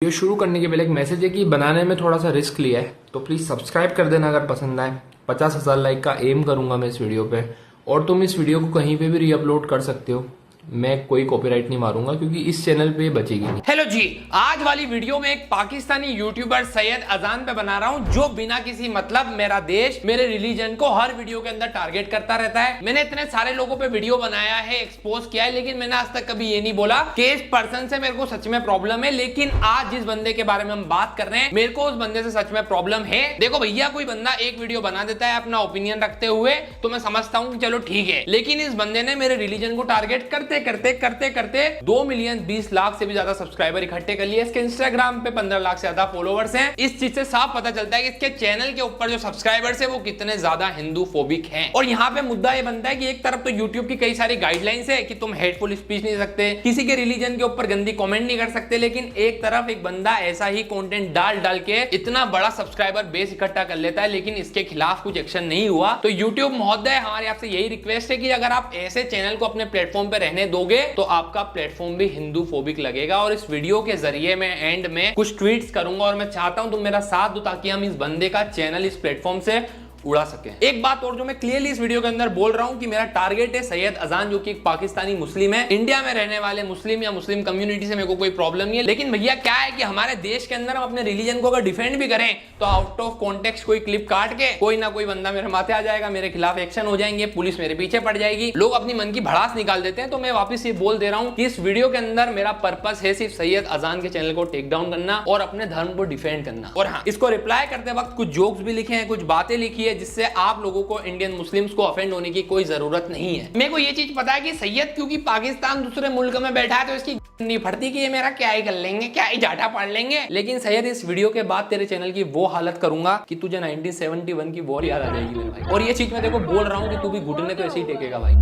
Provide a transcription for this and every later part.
Video शुरू करने के पहले एक मैसेज है कि बनाने में थोड़ा सा रिस्क लिया है, तो प्लीज सब्सक्राइब कर देना अगर पसंद आए। 50,000 लाइक का एम करूंगा मैं इस वीडियो पे, और तुम इस वीडियो को कहीं पे भी रीअपलोड कर सकते हो, मैं कोई कॉपीराइट नहीं मारूंगा क्योंकि इस चैनल पे बचेगी नहीं। हेलो जी, आज वाली वीडियो में एक पाकिस्तानी यूट्यूबर सैयद अजान पे बना रहा हूं जो बिना किसी मतलब मेरा देश मेरे रिलीजन को हर वीडियो के अंदर टारगेट करता रहता है। मैंने इतने सारे लोगों पे वीडियो बनाया है, एक्सपोज किया है, लेकिन मैंने आज तक कभी ये नहीं बोला कि इस पर्सन से मेरे को सच में प्रॉब्लम है। लेकिन आज जिस बंदे के बारे में हम बात कर रहे हैं, मेरे को उस बंदे से सच में प्रॉब्लम है। देखो भैया, कोई बंदा एक वीडियो बना देता है अपना ओपिनियन रखते हुए तो मैं समझता हूं कि चलो ठीक है, लेकिन इस बंदे ने मेरे रिलीजन को टारगेट करते करते करते करते 2 मिलियन 20 लाख से भी ज्यादा सब्सक्राइबर इकट्ठे कर लिए। इसके इंस्टाग्राम पे 15 लाख से ज्यादा फॉलोवर्स हैं। इस चीज से साफ पता चलता है कि इसके चैनल के ऊपर जो सब्सक्राइबर्स है वो कितने ज्यादा हिंदू फोबिक हैं। और यहाँ पे मुद्दा ये बनता है कि एक तरफ तो यूट्यूब की कई सारी गाइडलाइंस है कि तुम हेटफुल स्पीच नहीं सकते, किसी के रिलीजन के ऊपर गंदी कमेंट नहीं कर सकते, लेकिन एक तरफ एक बंदा ऐसा ही कंटेंट डाल डाल के इतना बड़ा सब्सक्राइबर बेस इकट्ठा कर लेता है, लेकिन इसके खिलाफ कुछ एक्शन नहीं हुआ। तो यूट्यूब महोदय, हमारे आपसे यही रिक्वेस्ट है कि अगर आप ऐसे चैनल को अपने प्लेटफॉर्म पे रहने दोगे तो आपका प्लेटफॉर्म भी हिंदू फोबिक लगेगा। और इस वीडियो के जरिए मैं एंड में कुछ ट्वीट्स करूंगा और मैं चाहता हूं तुम मेरा साथ दो ताकि हम इस बंदे का चैनल इस प्लेटफॉर्म से उड़ा सके। एक बात और जो मैं क्लियरली इस वीडियो के अंदर बोल रहा हूं कि मेरा टारगेट है सैयद अजान, जो कि एक पाकिस्तानी मुस्लिम है। इंडिया में रहने वाले मुस्लिम या मुस्लिम कम्युनिटी से मेरे को कोई प्रॉब्लम नहीं है, लेकिन भैया क्या है कि हमारे देश के अंदर हम अपने रिलीजन को अगर डिफेंड भी करें तो आउट ऑफ कॉन्टेक्स्ट कोई क्लिप काट के कोई ना कोई बंदा मेरे माथे आ जाएगा, मेरे खिलाफ एक्शन हो जाएंगे, पुलिस मेरे पीछे पड़ जाएगी, लोग अपनी मन की भड़ास निकाल देते हैं। तो मैं वापस ये बोल दे रहा हूं कि इस वीडियो के अंदर मेरा पर्पस है सिर्फ सैयद अजान के चैनल को टेक डाउन करना और अपने धर्म को डिफेंड करना। और हाँ, इसको रिप्लाई करते वक्त कुछ जोक्स भी लिखे हैं, कुछ बातें लिखी है जिससे आप लोगों को, इंडियन मुस्लिम्स को ऑफेंड होने की कोई जरूरत नहीं है। मेरे को ये चीज पता है कि सैयद क्योंकि पाकिस्तान दूसरे मुल्क में बैठा है तो इसकी नहीं फटती कि ये मेरा क्या ही कर लेंगे, क्या ही जाटा पढ़ लेंगे। लेकिन सैयद, इस वीडियो के बाद तेरे चैनल की वो हालत करूंगा कि तुझे 1971 की वॉर याद आ जाएगी मेरे भाई। और ये चीज मैं देखो बोल रहा हूँ कि तू भी घुटने तो ऐसे ही टेकेगा भाई।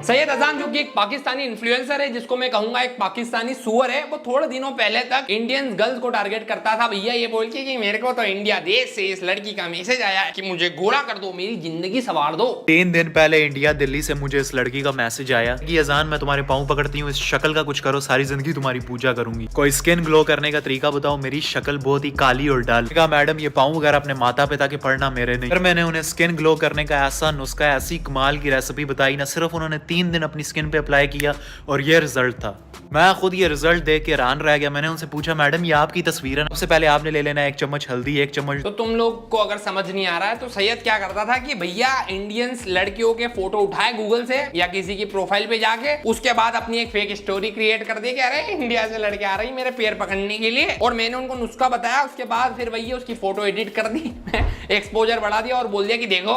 सैयद अजान जो कि एक पाकिस्तानी इन्फ्लुएंसर है, जिसको मैं कहूंगा एक पाकिस्तानी सुअर है, वो थोड़े दिनों पहले तक इंडियन गर्ल्स को टारगेट करता था भैया ये बोल के कि मेरे को तो इंडिया देश से इस लड़की का मैसेज आया है कि मुझे गोरा कर दो, मेरी जिंदगी संवार दो। 3 दिन पहले इंडिया दिल्ली से मुझे इस लड़की का मैसेज आया कि अजान, मैं तुम्हारे पाँव पकड़ती हूँ, इस शक्ल का कुछ करो, सारी जिंदगी तुम्हारी पूजा करूंगी, कोई स्किन ग्लो करने का तरीका बताओ, मेरी शक्ल बहुत ही काली और डल। कहा मैडम ये पाँव वगैरह अपने माता पिता के पढ़ना, मेरे नहीं। फिर मैंने उन्हें स्किन ग्लो करने का ऐसा नुस्खा, ऐसी कमाल की रेसिपी बताई ना, सिर्फ उन्होंने 3 दिन अपनी स्किन पे अप्लाई किया और ये रिजल्ट था। मैं खुद ये रिजल्ट देख के हैरान रह गया। मैंने उनसे पूछा मैडम ये आपकी तस्वीर है, सबसे पहले आपने ले लेना 1 चम्मच हल्दी, 1 चम्मच। तो तुम लोग को अगर समझ नहीं आ रहा है तो सैयद क्या करता था कि भैया इंडियंस लड़कियों के फोटो उठाए गूगल से या किसी की प्रोफाइल पे जाके, उसके बाद अपनी एक फेक स्टोरी क्रिएट कर दी कि अरे इंडिया से लड़के आ रही मेरे पैर पकड़ने के लिए, और मैंने उनको नुस्खा बताया। उसके बाद फिर भैया उसकी फोटो एडिट कर दी, एक्सपोजर बढ़ा दिया और बोल दिया कि देखो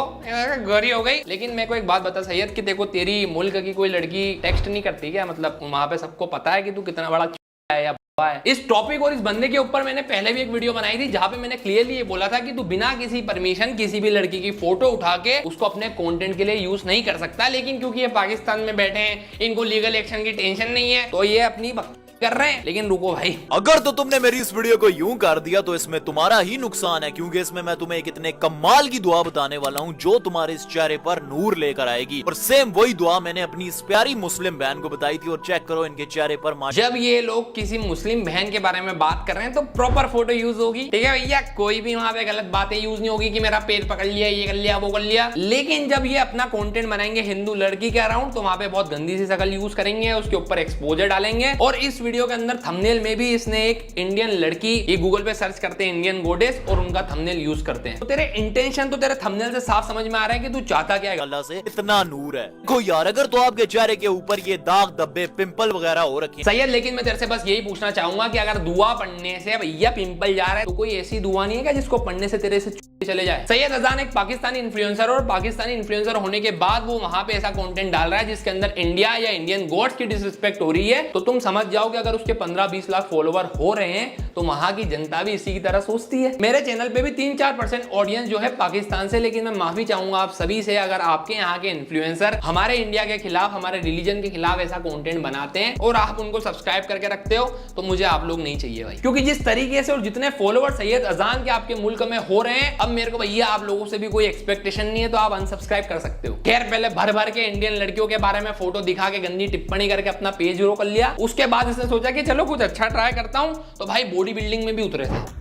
गोरी हो गई। लेकिन मेरे को एक बात बता सैयद कि देखो तेरी मुल्क की कोई लड़की टेक्स्ट नहीं करती क्या? मतलब वहां पे सबको पता है कि तू कितना बड़ा है या है। इस टॉपिक और इस बंदे के ऊपर मैंने पहले भी एक वीडियो बनाई थी जहां पे मैंने क्लियरली ये बोला था कि तू बिना किसी परमिशन किसी भी लड़की की फोटो उठा के उसको अपने कंटेंट के लिए यूज नहीं कर सकता। लेकिन क्योंकि ये पाकिस्तान में बैठे हैं, इनको लीगल एक्शन की टेंशन नहीं है, तो ये अपनी कर रहे हैं। लेकिन रुको भाई, अगर तो तुमने मेरी इस वीडियो को यूं कर दिया तो इसमें तुम्हारा ही नुकसान है, क्योंकि इसमें मैं तुम्हें एक इतने कमाल की दुआ बताने वाला हूं जो तुम्हारे इस चेहरे पर नूर लेकर आएगी। और सेम वही दुआ मैंने अपनी इस प्यारी मुस्लिम बहन को बताई थी, और चेक करो इनके चेहरे पर। जब ये लोग किसी मुस्लिम बहन के बारे में बात कर रहे हैं तो प्रॉपर फोटो यूज होगी, ठीक है भैया, कोई भी वहां पे गलत बातें यूज नहीं होगी कि मेरा पेट पकड़ लिया, ये कर लिया, वो कर लिया। लेकिन जब ये अपना कंटेंट बनाएंगे हिंदू लड़की के अराउंड तो वहां पे बहुत गंदी सी शक्ल यूज करेंगे, उसके ऊपर एक्सपोजर डालेंगे। और इस वीडियो के अंदर थंबनेल में भी इसने एक इंडियन लड़की, ये गूगल पे सर्च करते हैं इंडियन गोडेस और उनका थंबनेल यूज करते हैं। तो तेरे इंटेंशन तो तेरे थंबनेल से साफ समझ में आ रहा है कि तू चाहता क्या है। अल्लाह से इतना नूर है। कोई यार, अगर तो आपके चेहरे के ऊपर ये दाग धब्बे पिंपल वगैरह हो रखे सैयद, लेकिन मैं तेरे से बस यही पूछना चाहूंगा कि अगर दुआ पढ़ने से भैया पिंपल जा रहा है तो कोई ऐसी दुआ नहीं है क्या जिसको पढ़ने से तेरे से चले जाए। सैयद अजान एक पाकिस्तानी इन्फ्लुएंसर, और पाकिस्तानी इन्फ्लुएंसर होने के बाद वो वहां पे ऐसा कंटेंट डाल रहा है जिसके अंदर इंडिया या इंडियन गॉड्स की डिसरिस्पेक्ट हो रही है। तो तुम समझ जाओ कि अगर उसके 15-20 लाख फॉलोवर हो रहे हैं तो वहां की जनता भी इसी की तरह सोचती है। मेरे चैनल पे भी 3-4% ऑडियंस जो है पाकिस्तान से, लेकिन मैं माफी चाहूंगा आप सभी से, अगर आपके यहाँ के इन्फ्लुएंसर हमारे इंडिया के खिलाफ, हमारे रिलीजन के खिलाफ ऐसा कंटेंट बनाते हैं और आप उनको सब्सक्राइब करके रखते हो, तो मुझे आप लोग नहीं चाहिए भाई। क्योंकि जिस तरीके से और जितने फॉलोअर सैयद अजान के आपके मुल्क में हो रहे हैं, अब मेरे को भैया आप लोगों से भी कोई एक्सपेक्टेशन नहीं है, तो आप अनसब्सक्राइब कर सकते हो। खैर, पहले भर भर के इंडियन लड़कियों के बारे में फोटो दिखा के गंदी टिप्पणी करके अपना पेज ग्रो कर लिया। उसके बाद इसने सोचा कि चलो कुछ अच्छा ट्राई करता हूं, तो भाई बॉडी बिल्डिंग में भी उतरे थे।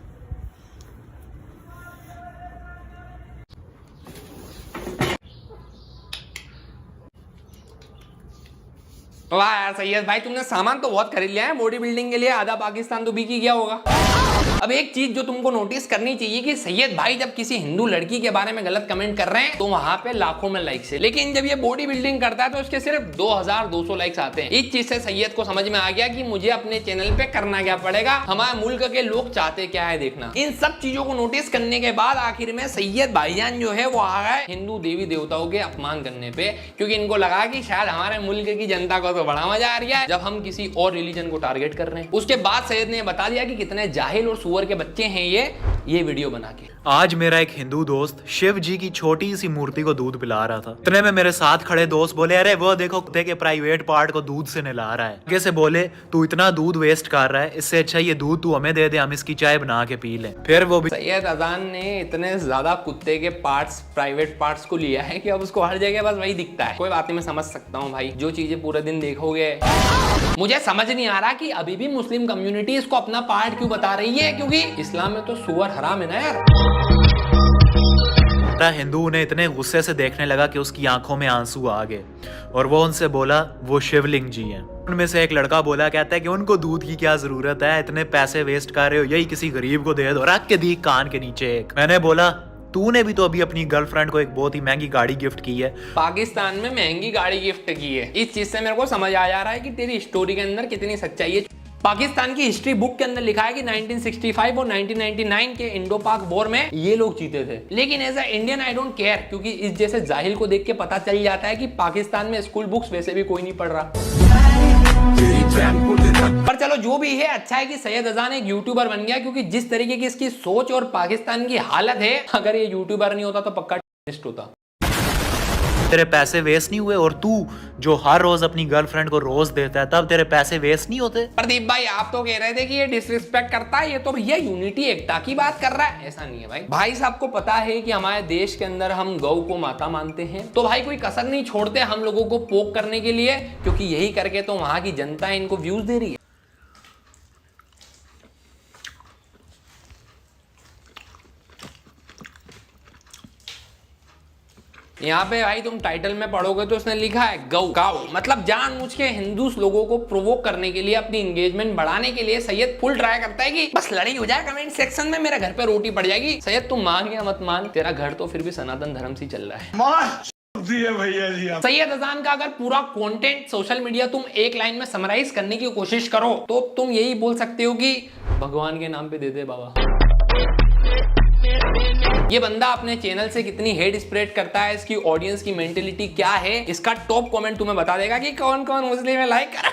वाह यार सैयद भाई, तुमने सामान तो बहुत खरीद लिया है बॉडी बिल्डिंग के लिए, आधा पाकिस्तान तो बिक ही गया होगा। अब एक चीज जो तुमको नोटिस करनी चाहिए कि सैयद भाई जब किसी हिंदू लड़की के बारे में गलत कमेंट कर रहे हैं तो वहां पे लाखों में लाइक्स है, लेकिन जब ये बॉडी बिल्डिंग करता है तो उसके सिर्फ 2200 लाइक्स आते हैं। इस चीज से सैयद को समझ में आ गया कि मुझे अपने चैनल पे करना क्या पड़ेगा, हमारे मुल्क के लोग चाहते क्या है देखना। इन सब चीजों को नोटिस करने के बाद आखिर में सैयद भाईजान जो है वो आ गए हिंदू देवी देवताओं के अपमान करने पे, क्योंकि इनको लगा कि शायद हमारे मुल्क की जनता को तो बड़ा मजा आ रहा है जब हम किसी और रिलीजन को टारगेट कर रहे हैं। उसके बाद सैयद ने बता दिया कि कितने जाहिल और सुअर के बच्चे हैं ये वीडियो बना के। आज मेरा एक हिंदू दोस्त शिव जी की छोटी सी मूर्ति को दूध पिला रहा था। इतने में मेरे साथ खड़े दोस्त बोले, अरे वो देखो कुत्ते के प्राइवेट पार्ट को दूध से नहला रहा है। कैसे बोले, तू इतना दूध वेस्ट कर रहा है, इससे अच्छा ये दूध तू हमें दे दे, हम इसकी चाय बना के पी लें। फिर वो भी सैयद अजान ने इतने ज्यादा कुत्ते के पार्ट्स, प्राइवेट पार्ट्स को लिया है कि अब उसको हर जगह बस वही दिखता है। कोई बात नहीं, मैं समझ सकता हूँ भाई, जो चीजें पूरे दिन देखोगे। मुझे समझ नहीं आ रहा कि अभी भी मुस्लिम कम्युनिटी इसको अपना पार्ट क्यों बता रही है, क्योंकि इस्लाम में तो सुअर हराम है ना यार। हिंदू उन्हें इतने गुस्से से देखने लगा कि उसकी आंखों में आंसू आ गए और वो उनसे बोला वो शिवलिंग जी हैं। उनमें से एक लड़का बोला, कहता है कि उनको दूध की क्या जरूरत है, इतने पैसे वेस्ट कर रहे हो, यही किसी गरीब को दे दो, रख के दी कान के नीचे एक। मैंने बोला तूने भी तो अभी अपनी गर्लफ्रेंड को एक बहुत ही महंगी गाड़ी गिफ्ट की है। पाकिस्तान में महंगी गाड़ी गिफ्ट की है, इस चीज से मेरे को समझ आ जा रहा है कि तेरी स्टोरी के अंदर कितनी सच्चाई है। पाकिस्तान की हिस्ट्री बुक के अंदर लिखा है कि 1965 और 1999 के इंडो पाक वॉर में ये लोग जीते थे, लेकिन as a Indian I don't care, क्योंकि इस जैसे जाहिल को देख के पता चल जाता है कि पाकिस्तान में स्कूल बुक्स वैसे भी कोई नहीं पढ़ रहा। पर चलो जो भी है, अच्छा है कि सैयद अजान एक यूट्यूबर बन गया, क्योंकि जिस तरीके की इसकी सोच और पाकिस्तान की हालत है, अगर ये यूट्यूबर नहीं होता तो पक्का टेररिस्ट होता। तेरे पैसे वेस्ट नहीं हुए, और तू जो हर रोज अपनी गर्लफ्रेंड को रोज देता है तब तेरे पैसे वेस्ट नहीं होते। प्रदीप भाई, आप तो कह रहे थे कि ये डिसरिस्पेक्ट करता है, ये तो भैया यूनिटी एकता की बात कर रहा है। ऐसा नहीं है भाई। भाई साहब को पता है कि हमारे देश के अंदर हम गौ को माता मानते हैं, तो भाई कोई कसर नहीं छोड़ते हम लोगों को पोक करने के लिए, क्योंकि यही करके तो वहां की जनता इनको व्यूज दे रही है। यहाँ पे भाई तुम टाइटल में पढ़ोगे तो उसने लिखा है गौ गाओ, मतलब जानबूझ के हिंदू लोगों को प्रोवोक करने के लिए, अपनी एंगेजमेंट बढ़ाने के लिए सैयद फुल ट्राई करता है कि बस लड़ाई हो जाए कमेंट सेक्शन में, मेरे घर पे रोटी पड़ जाएगी। सैयद तुम मान या मत मान, तेरा घर तो फिर भी सनातन धर्म से चल रहा है। भैया जी सैयद अजान का अगर पूरा कंटेंट सोशल मीडिया तुम एक लाइन में समराइज करने की कोशिश करो तो तुम यही बोल सकते हो कि भगवान के नाम पे दे दे बाबा। ये बंदा अपने चैनल से कितनी हेट स्प्रेड करता है, इसकी ऑडियंस की मेंटेलिटी क्या है, इसका टॉप कमेंट तुम्हें बता देगा कि कौन कौन मुस्लिम है लाइक कर।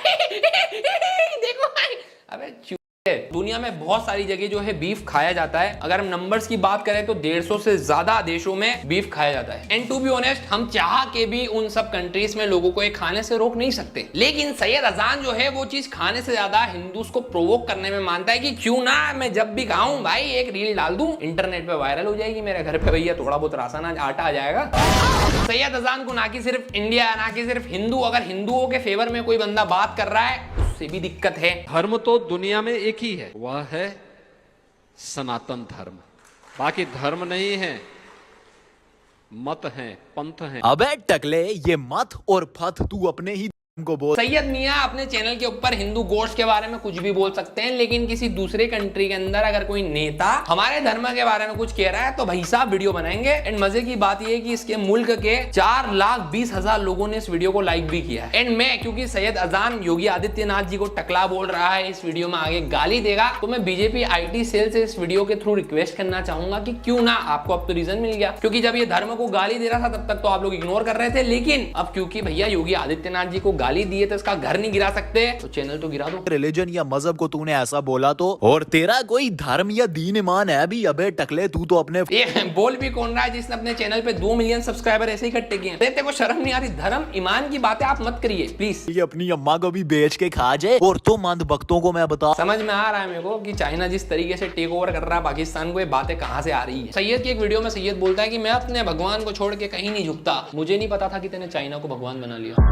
देखो भाई, अबे दुनिया में बहुत सारी जगह जो है बीफ खाया जाता है। अगर हम नंबर्स की बात करें तो 150 से ज्यादा देशों में बीफ खाया जाता है। एंड टू बी ऑनेस्ट, हम चाह के भी उन सब कंट्रीज में लोगों को ये खाने से रोक नहीं सकते, लेकिन सैयद अजान जो है वो चीज खाने से ज्यादा हिंदूस को प्रोवोक करने में मानता है कि क्यों ना मैं जब भी खाऊं भाई एक रील डाल दूं, इंटरनेट पे वायरल हो जाएगी, मेरे घर पे भैया थोड़ा बहुत राशन आटा आ जाएगा। सैयद अजान को ना कि सिर्फ इंडिया, ना कि सिर्फ हिंदू, अगर हिंदुओं के फेवर में कोई बंदा बात कर रहा है उससे भी दिक्कत है। धर्म तो दुनिया में एक ही है, वह है सनातन धर्म। बाकी धर्म नहीं है, मत है, पंथ है। अबे टकले, ये मत और पथ तू अपने ही को बोल। सैयद मियां अपने चैनल के ऊपर हिंदू गोश्त के बारे में कुछ भी बोल सकते हैं, लेकिन किसी दूसरे कंट्री के अंदर अगर कोई नेता हमारे धर्म के बारे में कुछ कह रहा है तो भाई साहब वीडियो बनाएंगे। एंड मजे की बात यह है कि इसके मुल्क के 4,20,000 लोगों ने इस वीडियो को लाइक भी किया है। एंड मैं, क्योंकि सैयद अजान योगी आदित्यनाथ जी को टकला बोल रहा है, इस वीडियो में आगे गाली देगा, तो मैं बीजेपी IT सेल से इस वीडियो के थ्रू रिक्वेस्ट करना चाहूंगा कि क्यों ना, आपको अब तो रीजन मिल गया, क्योंकि जब ये धर्म को गाली दे रहा था तब तक तो आप लोग इग्नोर कर रहे थे, लेकिन अब क्योंकि भैया योगी आदित्यनाथ जी को गाली दिए तो इसका घर नहीं गिरा सकते तो चैनल तो गिरा दो। रिलीजन या मजहब को तूने ऐसा बोला तो, और तेरा कोई धर्म या दीन ईमान है भी? अबे टकले, तू तो अपने ये बोल भी कौन रहा है जिसने अपने चैनल पे 2 मिलियन सब्सक्राइबर ऐसे ही इकट्ठे किए हैं? तेरे को शर्म नहीं आ रही? धर्म ईमान की बातें आप मत करिए प्लीज। ये अपनी अम्मा को भी बेच के खा जाए। और तो मंद भक्तों को मैं बता, समझ में आ रहा है मेरे को कि चाइना जिस तरीके से टेक ओवर कर रहा है पाकिस्तान को, ये बातें कहां से आ रही है। सैयद की एक वीडियो में सैयद बोलता है कि मैं अपने भगवान को छोड़ के कहीं नहीं झुकता। मुझे नहीं पता था कि तूने चाइना को भगवान बना लिया।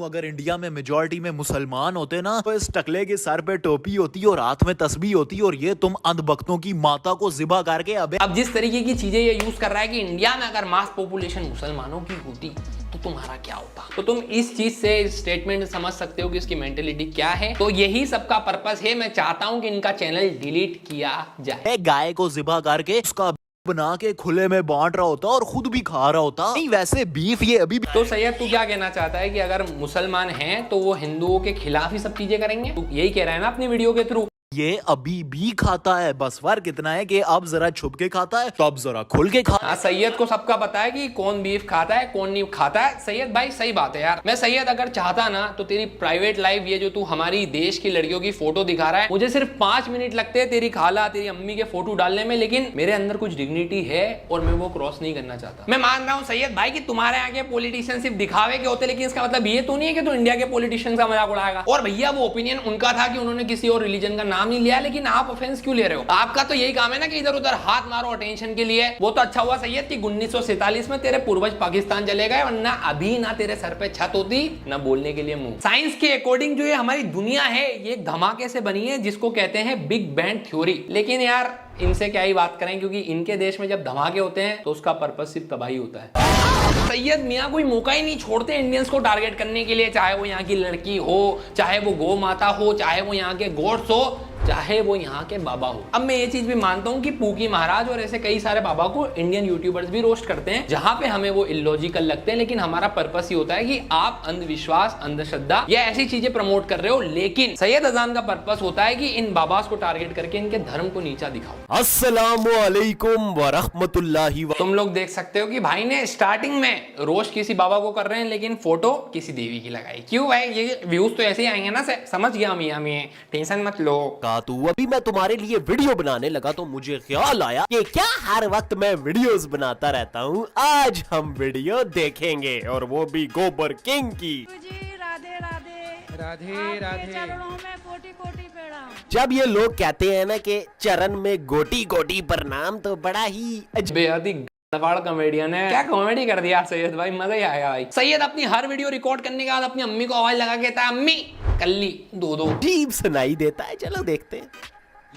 अगर इंडिया में मेजॉरिटी में मुसलमान होते ना तो इस टकले के सर पे टोपी होती और हाथ में तस्बीह होती, और ये तुम अंधभक्तों की माता को ज़िबा करके अबे। अब जिस तरीके की चीजें ये यूज कर रहा है कि इंडिया में अगर मास पॉपुलेशन मुसलमानों की होती तो तुम्हारा क्या होता? तो तुम इस चीज से, इस स्टेटमेंट से समझ सकते हो कि इसकी मेंटेलिटी क्या है। तो यही सबका पर्पस है। मैं चाहता हूं कि इनका चैनल डिलीट किया जाए। गाय को ज़िबा करके उसका बना के खुले में बांट रहा होता और खुद भी खा रहा होता। नहीं वैसे बीफ ये अभी भी। तो सैयद तू क्या कहना चाहता है कि अगर मुसलमान हैं तो वो हिंदुओं के खिलाफ ही सब चीजें करेंगे? तू यही कह रहा है ना अपनी वीडियो के थ्रू? ये अभी भी खाता है, बस फर्क इतना है कि अब जरा छुप के खाता है तो अब जरा खुल के खाता है। हाँ, सैयद को सबका पता है कि कौन बीफ खाता है कौन नहीं खाता है। सैयद भाई सही बात है यार। मैं सैयद अगर चाहता ना तो तेरी प्राइवेट लाइफ, ये जो तू हमारी देश की लड़कियों की फोटो दिखा रहा है, मुझे सिर्फ 5 मिनट लगते हैं तेरी खाला, तेरी अम्मी के फोटो डालने में, लेकिन मेरे अंदर कुछ डिग्निटी है और मैं वो क्रॉस नहीं करना चाहता। मैं मान रहा हूँ सैयद भाई कि तुम्हारे यहाँ के पॉलिटिशियन सिर्फ दिखावे के होते, लेकिन इसका मतलब ये तो नहीं है कि तू इंडिया के पॉलिटिशियन का मजाक उड़ाएगा। और भैया वो ओपिनियन उनका था कि उन्होंने किसी और रिलीजन का नाम नहीं लिया, लेकिन आप ऑफेंस क्यों ले रहे हो? आपका तो यही काम है ना कि इधर उधर हाथ मारो अटेंशन के लिए। वो तो अच्छा हुआ सैयद कि 1947 में तेरे पूर्वज पाकिस्तान चले गए, वरना अभी ना तेरे सर पे छत होती ना बोलने के लिए मुंह। साइंस के अकॉर्डिंग जो ये हमारी दुनिया है ये एक धमाके से बनी है जिसको कहते हैं बिग बैंग थ्योरी। लेकिन यार इनसे क्या ही बात करें, क्योंकि इनके देश में जब धमाके होते हैं तो उसका पर्पस सिर्फ तबाही होता है। सैयद मियां कोई मौका ही नहीं छोड़ते इंडियंस को टारगेट करने के लिए, चाहे वो यहाँ की लड़की हो, चाहे वो गौ माता हो, चाहे वो यहाँ के गोड्स हो, चाहे वो यहाँ के बाबा हो। अब मैं ये चीज भी मानता हूँ कि पूकी महाराज और ऐसे कई सारे बाबा को इंडियन यूट्यूबर्स भी रोस्ट करते हैं, जहां पे हमें वो इलॉजिकल लगते हैं, लेकिन हमारा पर्पस ही होता है कि आप अंधविश्वास, अंधश्रद्धा या ऐसी चीजें प्रमोट कर रहे हो। लेकिन सैयद अजान का पर्पस होता है कि इन बाबास को टारगेट करके इनके धर्म को नीचा दिखाओ। अस्सलामु अलैकुम व रहमतुल्लाहि व। तुम लोग देख सकते हो कि भाई ने स्टार्टिंग में रोस्ट किसी बाबा को कर रहे हैं, लेकिन फोटो किसी देवी की लगाई। क्यों भाई? ये व्यूज तो ऐसे ही आएंगे ना। समझ गया मियां, मैं टेंशन मत लो। तू अभी मैं तुम्हारे लिए वीडियो बनाने लगा तो मुझे ख्याल आया कि क्या हर वक्त मैं वीडियोस बनाता रहता हूँ, आज हम वीडियो देखेंगे और वो भी गोबर किंग की। जी राधे राधे राधे राधे। चरणों में कोटि कोटि प्रणाम। जब ये लोग कहते हैं ना कि चरण में गोटी गोटी प्रणाम, तो बड़ा ही बेहद ही गड़बड़ कॉमेडियन है। क्या कॉमेडी कर दिया सैयद भाई, मजा ही आएगा भाई। सैयद अपनी हर वीडियो रिकॉर्ड करने के बाद अपनी अम्मी को आवाज लगा के कहता है, अम्मी कल्ली दो दो अजीब सुनाई देता है। चलो देखते हैं।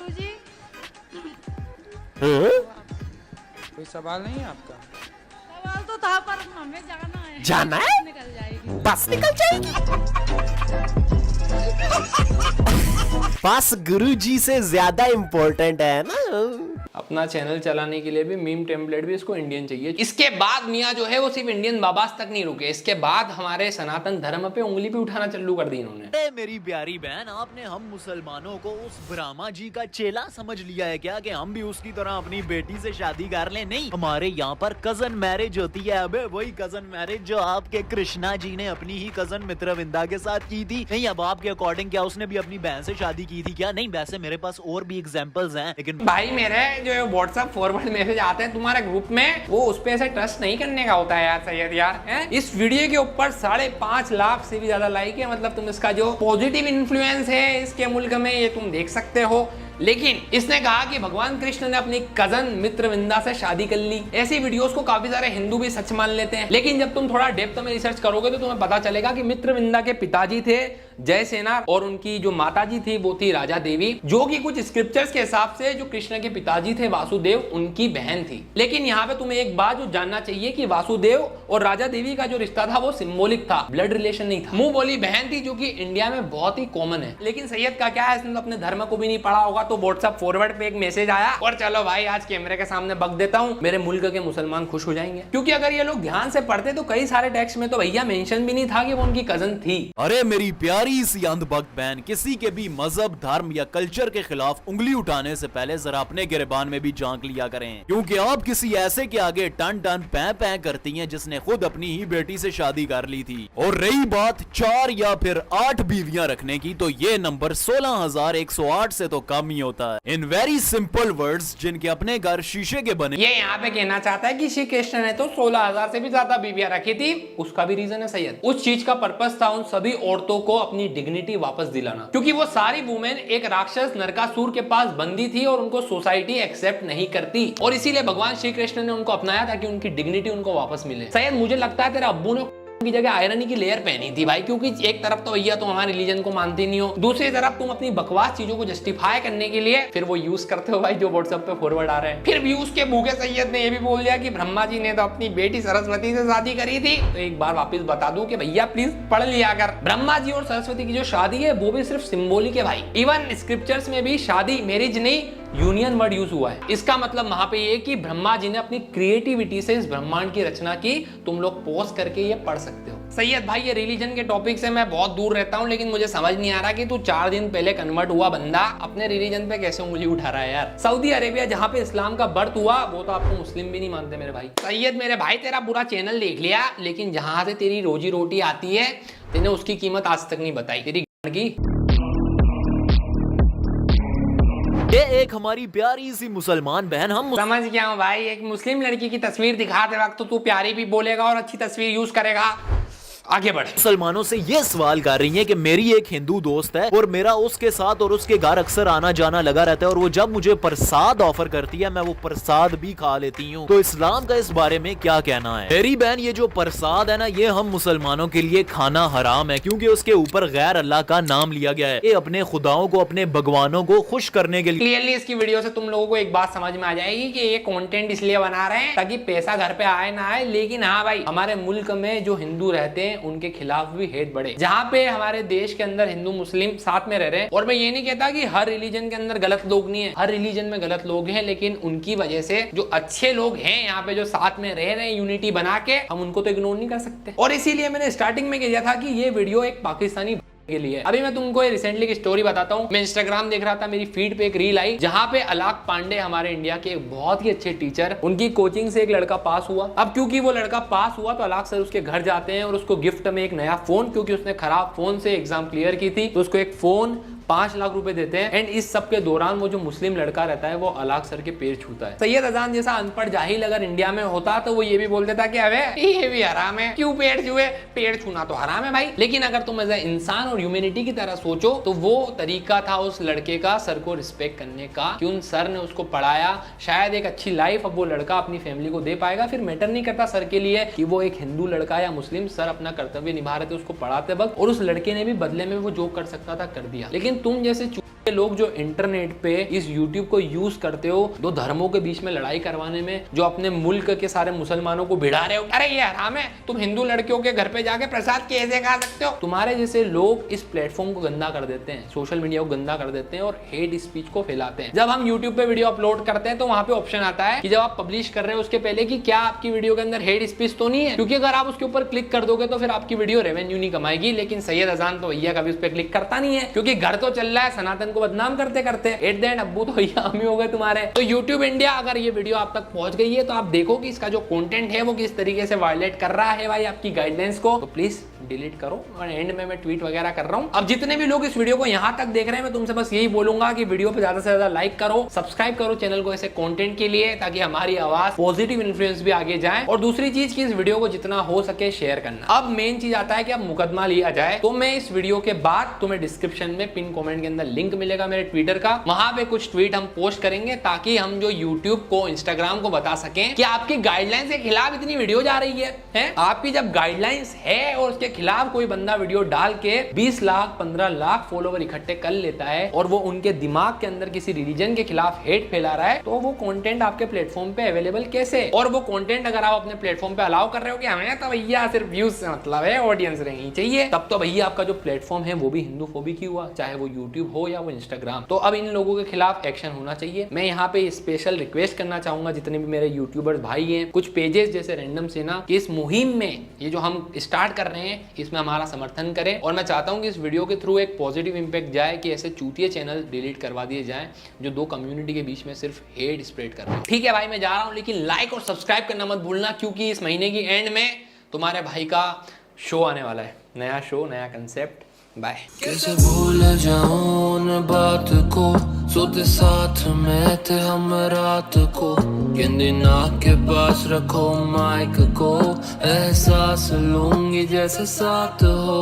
जी कोई सवाल नहीं है आपका? सवाल तो था पर हमें जाना है। जाना है? निकल जाएगी। बस निकल जाएगी। बस गुरुजी से ज्यादा इम्पोर्टेंट है ना। अपना चैनल चलाने के लिए भी मीम टेम्पलेट भी इसको इंडियन चाहिए। इसके बाद मियाँ जो है वो सिर्फ इंडियन बाबास तक नहीं रुके, इसके बाद हमारे सनातन धर्म पे उंगली भी उठाना चालू कर दी इन्होंने। मेरी प्यारी बहन, आपने हम मुसलमानों को उस ब्रह्मा जी का चेला समझ लिया है क्या कि हम भी उसकी तरह अपनी बेटी से शादी कर लें? नहीं, हमारे यहाँ पर कजन मैरिज होती है। अबे वही कजन मैरिज जो आपके कृष्णा जी ने अपनी ही कजन मित्रविंदा के साथ की थी। नहीं, अब आपके अकॉर्डिंग क्या उसने भी अपनी बहन से शादी की थी क्या? नहीं, वैसे मेरे पास और भी एग्जाम्पल्स हैं, लेकिन भाई मेरे जो व्हाट्सएप फॉरवर्ड मैसेज आते हैं तुम्हारे ग्रुप में, वो उस पे ऐसे ट्रस्ट नहीं करने का होता है यार सैयद यार है? इस वीडियो के ऊपर 5.5 लाख से भी ज्यादा लाइक है। मतलब तुम इसका जो पॉजिटिव इन्फ्लुएंस है इसके मुल्क में ये तुम देख सकते हो। लेकिन इसने कहा कि भगवान कृष्ण ने अपनी कजन मित्रविंदा से शादी कर ली। ऐसी वीडियोस को काफी सारे हिंदू भी सच मान लेते हैं, लेकिन जब तुम थोड़ा डेप्थ में रिसर्च करोगे तो तुम्हें पता चलेगा कि मित्रविंदा के पिताजी थे जयसेना और उनकी जो माताजी थी वो थी राजा देवी, जो कि कुछ स्क्रिप्चर्स के हिसाब से जो कृष्ण के पिताजी थे वासुदेव उनकी बहन थी। लेकिन यहाँ पे तुम्हें एक बात जो जानना चाहिए कि वासुदेव और राजा देवी का जो रिश्ता था वो सिंबॉलिक था, ब्लड रिलेशन नहीं था। मुंह बोली बहन थी जो कि इंडिया में बहुत ही कॉमन है। लेकिन सैयद का क्या है, इसने अपने धर्म को भी नहीं पढ़ा होगा तो व्हाट्सएप फॉरवर्ड पे एक मैसेज आया और चलो भाई आज कैमरे के सामने बक देता हूँ, मेरे मुल्क के मुसलमान खुश हो जाएंगे। क्योंकि अगर ये लोग ध्यान से पढ़ते तो कई सारे टेक्स्ट में तो भैया मेंशन भी नहीं था कि वो उनकी कजन थी। अरे मेरी प्यारी सी अंधभक्त बहन, किसी के भी मजहब, धर्म या कल्चर के खिलाफ उंगली उठाने से पहले जरा अपने गिरबान में भी झांक लिया करें, क्योंकि आप किसी ऐसे के आगे टन टन पै पै करती हैं जिसने खुद अपनी ही बेटी से शादी कर ली थी। और रही बात 4 या फिर 8 बीवियां रखने की, तो ये नंबर 16,108 से तो कम ही होता है। इन वेरी सिंपल वर्ड्स, जिनके अपने घर शीशे के बने। ये यहाँ पे कहना चाहता है कि श्री कृष्ण ने तो 16,000 से भी ज्यादा बीवियां रखी थी। उसका भी रीजन है सैयद, उस चीज का पर्पस था उन सभी औरतों को अपनी डिग्निटी वापस दिलाना, क्योंकि वो सारी वुमेन एक राक्षस नरकासुर के पास बंदी थी और उनको सोसाइटी एक्सेप्ट नहीं करती, और इसीलिए भगवान श्री कृष्ण ने उनको अपनाया ताकि उनकी डिग्निटी उनको वापस मिले। सैयद मुझे लगता है तेरे अब्बू ने की जगह आयरनी की लेयर पहनी थी भाई, क्योंकि एक तरफ तो भैया तुम हमारे रिलीजन को मानते नहीं हो, दूसरी तरफ तुम अपनी बकवास चीजों को जस्टिफाई करने के लिए फिर वो यूज करते हो भाई जो व्हाट्सएप पे फॉरवर्ड आ रहे हैं। फिर व्यूज के भूखे सैयद ने ये भी बोल दिया कि ब्रह्मा जी ने तो अपनी बेटी सरस्वती से शादी करी थी। तो एक बार वापस बता दूं कि भैया प्लीज पढ़ लिया कर, ब्रह्मा जी और सरस्वती की जो शादी है वो भी सिर्फ सिंबॉलिक है भाई। इवन स्क्रिप्चर्स में भी शादी मैरिज नहीं यूनियन वर्ड यूज हुआ है। इसका मतलब वहां पे ये कि ब्रह्मा जी ने अपनी क्रिएटिविटी से इस ब्रह्मांड की रचना की। तुम लोग पॉज करके ये पढ़ सकते हो। सैयद भाई ये रिलीजन के टॉपिक से मैं बहुत दूर रहता हूं, लेकिन मुझे समझ नहीं आ रहा कि तू 4 दिन पहले कन्वर्ट हुआ बंदा अपने रिलीजन पे कैसे उंगली उठा रहा है यार। सऊदी अरेबिया जहां पे इस्लाम का बर्थ हुआ वो तो आपको मुस्लिम भी नहीं मानते मेरे भाई। सैयद मेरे भाई तेरा पूरा चैनल देख लिया, लेकिन जहां से तेरी रोजी रोटी आती है तेने उसकी कीमत आज तक नहीं बताई तेरी की। ये एक हमारी प्यारी सी मुसलमान बहन, हम समझ गया हूँ भाई, एक मुस्लिम लड़की की तस्वीर दिखाते वक्त तो तू प्यारी भी बोलेगा और अच्छी तस्वीर यूज करेगा। आगे बढ़। मुसलमानों से ये सवाल कर रही हैं कि मेरी एक हिंदू दोस्त है और मेरा उसके साथ और उसके घर अक्सर आना जाना लगा रहता है, और वो जब मुझे प्रसाद ऑफर करती है मैं वो प्रसाद भी खा लेती हूँ। तो इस्लाम का इस बारे में क्या कहना है? मेरी बहन, ये जो प्रसाद है ना, ये हम मुसलमानों के लिए खाना हराम है, क्योंकि उसके ऊपर गैर अल्लाह का नाम लिया गया है। ये अपने खुदाओं को, अपने भगवानों को खुश करने के लिए। क्लियरली इसकी वीडियो से तुम लोगों को एक बात समझ में आ जाएगी कि ये कंटेंट इसलिए बना रहे हैं ताकि पैसा घर पे आए ना आए, लेकिन हाँ भाई हमारे मुल्क में जो हिंदू रहते हैं उनके खिलाफ भी हेट बढ़े। जहाँ पे हमारे देश के अंदर हिंदू मुस्लिम साथ में रह रहे हैं, और मैं ये नहीं कहता कि हर रिलीजन के अंदर गलत लोग नहीं है, हर रिलीजन में गलत लोग हैं, लेकिन उनकी वजह से जो अच्छे लोग हैं यहाँ पे जो साथ में रह रहे हैं यूनिटी बना के, हम उनको तो इग्नोर नहीं कर सकते। और इसीलिए मैंने स्टार्टिंग में कहा था कि ये वीडियो एक पाकिस्तानी के लिए। अभी मैं तुमको रिसेंटली की स्टोरी बताता हूँ। मैं इंस्टाग्राम देख रहा था, मेरी फीड पे एक रील आई जहाँ पे अलाक पांडे हमारे इंडिया के एक बहुत ही अच्छे टीचर, उनकी कोचिंग से एक लड़का पास हुआ। अब क्योंकि वो लड़का पास हुआ तो अलाक सर उसके घर जाते हैं और उसको गिफ्ट में एक नया फोन, क्योंकि उसने खराब फोन से एग्जाम क्लियर की थी, तो उसको एक फोन 5 लाख रुपए देते हैं। एंड इस सब के दौरान वो जो मुस्लिम लड़का रहता है वो अलाक सर के पैर छूता है। सैयद अजान जैसा अनपढ़ जाहिल अगर इंडिया में होता तो वो ये भी बोल देता कि अबे ये भी हराम है, क्यों पैर छुए, पैर छूना तो हराम है भाई। लेकिन अगर तुम एज इंसान और ह्यूमैनिटी की तरह सोचो तो वो तरीका था उस लड़के का सर को रिस्पेक्ट करने का, कि उन सर ने उसको पढ़ाया, शायद एक अच्छी लाइफ अब वो लड़का अपनी फैमिली को दे पाएगा। फिर मैटर नहीं करता सर के लिए कि वो एक हिंदू लड़का या मुस्लिम, सर अपना कर्तव्य निभा रहे थे उसको पढ़ाते वक्त, और उस लड़के ने भी बदले में वो जो कर सकता था कर दिया। लेकिन तुम जैसे लोग जो इंटरनेट पे इस YouTube को यूज करते हो दो धर्मों के बीच में लड़ाई करवाने में, जो अपने मुल्क के सारे मुसलमानों को भिड़ा रहे हो, अरे ये हराम है, तुम हिंदू लड़कियों के घर पे जाके प्रसाद कैसे खा सकते हो। तुम्हारे जैसे लोग इस प्लेटफॉर्म को गंदा कर देते हैं, सोशल मीडिया को गंदा कर देते हैं और हेट स्पीच को फैलाते हैं। जब हम YouTube पे वीडियो अपलोड करते हैं तो वहां पे ऑप्शन आता है कि जब आप पब्लिश कर रहे हो उसके पहले कि क्या आपकी वीडियो के अंदर हेट स्पीच तो नहीं है, क्योंकि अगर आप उसके ऊपर क्लिक कर दोगे तो फिर आपकी वीडियो रेवेन्यू नहीं कमाएगी। लेकिन सैयद अजान तो भैया कभी उस पर क्लिक करता नहीं है, क्योंकि घर तो चल रहा है, सनातन को बदनाम करते करते एट द एंड अब्बू तो भैया हम ही हो गए तुम्हारे। तो YouTube इंडिया अगर ये वीडियो आप तक पहुंच गई है तो आप देखो कि इसका जो कंटेंट है वो किस तरीके से वायलेट कर रहा है भाई आपकी गाइडलाइंस को, तो प्लीज डिलीट करो। और एंड में मैं ट्वीट वगैरह कर रहा हूं। अब जितने भी लोग इस वीडियो को यहां तक देख रहे हैं मैं तुमसे बस यही बोलूंगा कि वीडियो पे ज्यादा से ज्यादा लाइक करो, सब्सक्राइब करो चैनल को ऐसे कंटेंट के लिए, ताकि हमारी आवाज पॉजिटिव इन्फ्लुएंस भी आगे जाए। और दूसरी चीज कि इस वीडियो को जितना हो सके शेयर करना। अब मेन चीज आता है कि अब मुकदमा लिया जाए, तो मैं इस वीडियो के बाद तुम्हें डिस्क्रिप्शन में पिन कमेंट के अंदर लिंक मिलेगा मेरे ट्विटर का, वहां पे कुछ ट्वीट हम पोस्ट करेंगे ताकि हम जो YouTube को, Instagram को बता सकें कि आपकी गाइडलाइंस के खिलाफ इतनी वीडियो जा रही है? आपकी जब गाइडलाइंस है और उसके खिलाफ कोई बंदा वीडियो डाल के 20 लाख 15 लाख फॉलोवर इकट्ठे कर लेता है और वो उनके दिमाग के अंदर किसी रिलीजन के खिलाफ हेट फैला रहा है, तो वो कंटेंट आपके प्लेटफॉर्म पे अवेलेबल कैसे? और वो कंटेंट अगर आप अपने प्लेटफॉर्म पे अलाउ कर रहे हो कि हमें तो भैया सिर्फ व्यूज से मतलब है, ऑडियंस रहनी चाहिए, तब तो भैया आपका जो प्लेटफॉर्म है वो भी हिंदू फोबिक ही हुआ, चाहे वो यूट्यूब हो या वो इंस्टाग्राम। तो अब इन लोगों के खिलाफ एक्शन होना चाहिए। मैं यहाँ पे स्पेशल रिक्वेस्ट करना चाहूंगा जितने भी मेरे यूट्यूबर्स भाई हैं, कुछ पेजेस जैसे रैंडम सेना, कि इस मुहिम में ये जो हम स्टार्ट कर रहे हैं इसमें हमारा समर्थन करें। और मैं चाहता हूँ कि इस वीडियो के थ्रू एक पॉजिटिव इंपैक्ट जाए कि ऐसे चूतिए चैनल डिलीट करवा दिए जाएं जो दो कम्युनिटी के बीच में सिर्फ हेट स्प्रेड कर रहे हैं। ठीक है भाई, मैं जा रहा हूँ, लेकिन लाइक और सब्सक्राइब करना मत भूलना, क्योंकि इस महीने की एंड में तुम्हारे भाई का शो आने वाला है, नया शो, नया कंसेप्ट। बाय। कैसे भूल जाऊं उन बात को, सोते साथ में थे हम रात को, गेंदी नाक के पास रखो माइक को, एहसास लूंगी जैसे साथ हो।